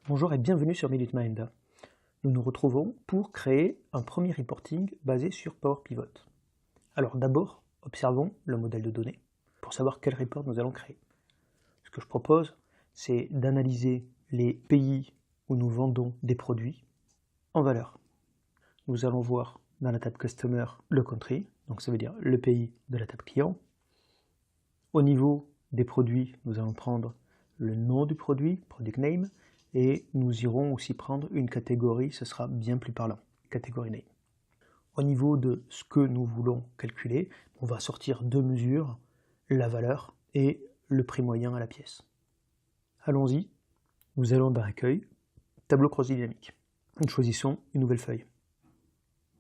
Bonjour et bienvenue sur MinuteMind. Nous nous retrouvons pour créer un premier reporting basé sur Power Pivot. Alors d'abord, observons le modèle de données pour savoir quel report nous allons créer. Ce que je propose, c'est d'analyser les pays où nous vendons des produits en valeur. Nous allons voir dans la table Customer le country, donc ça veut dire le pays de la table client. Au niveau des produits, nous allons prendre le nom du produit, product name, et nous irons aussi prendre une catégorie, ce sera bien plus parlant, catégorie name. Au niveau de ce que nous voulons calculer, on va sortir deux mesures, la valeur et le prix moyen à la pièce. Allons-y, nous allons dans Accueil, tableau croisé dynamique. Nous choisissons une nouvelle feuille.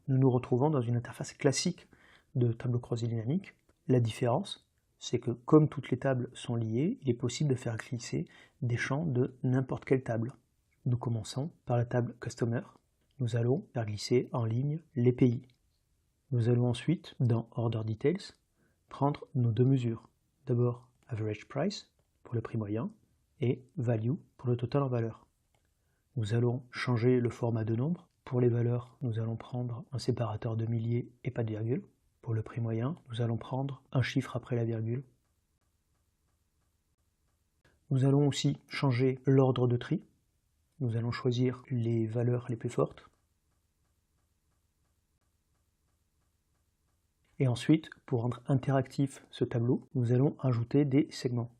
Nous nous retrouvons dans une interface classique de tableau croisé dynamique. La différence, c'est que comme toutes les tables sont liées, il est possible de faire glisser des champs de n'importe quelle table. Nous commençons par la table Customer. Nous allons faire glisser en ligne les pays. Nous allons ensuite, dans Order Details, prendre nos deux mesures. D'abord, Average Price pour le prix moyen et Value pour le total en valeur. Nous allons changer le format de nombre. Pour les valeurs, nous allons prendre un séparateur de milliers et pas de virgule. Pour le prix moyen, nous allons prendre un chiffre après la virgule. Nous allons aussi changer l'ordre de tri. Nous allons choisir les valeurs les plus fortes. Et ensuite, pour rendre interactif ce tableau, nous allons ajouter des segments.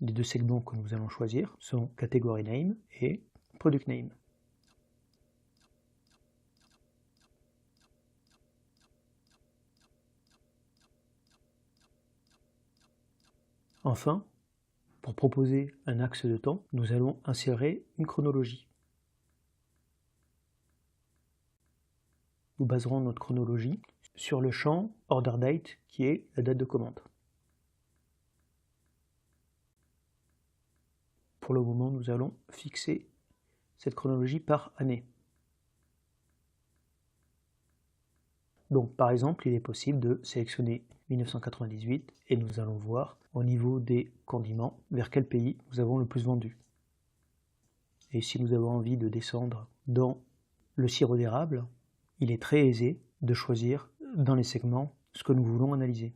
Les deux segments que nous allons choisir sont Category Name et Product Name. Enfin, pour proposer un axe de temps, nous allons insérer une chronologie. Nous baserons notre chronologie sur le champ Order Date qui est la date de commande. Pour le moment, nous allons fixer cette chronologie par année. Donc par exemple, il est possible de sélectionner 1998 et nous allons voir au niveau des condiments vers quel pays nous avons le plus vendu. Et si nous avons envie de descendre dans le sirop d'érable, il est très aisé de choisir dans les segments ce que nous voulons analyser.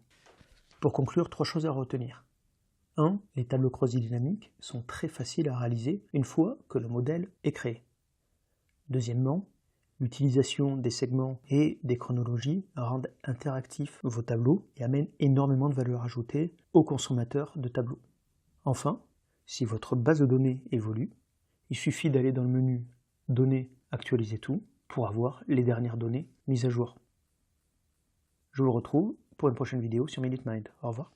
Pour conclure, trois choses à retenir. 1. Les tableaux croisés dynamiques sont très faciles à réaliser une fois que le modèle est créé. Deuxièmement, l'utilisation des segments et des chronologies rendent interactifs vos tableaux et amène énormément de valeur ajoutée aux consommateurs de tableaux. Enfin, si votre base de données évolue, il suffit d'aller dans le menu « Données, actualiser tout » pour avoir les dernières données mises à jour. Je vous retrouve pour une prochaine vidéo sur MinuteMind. Au revoir.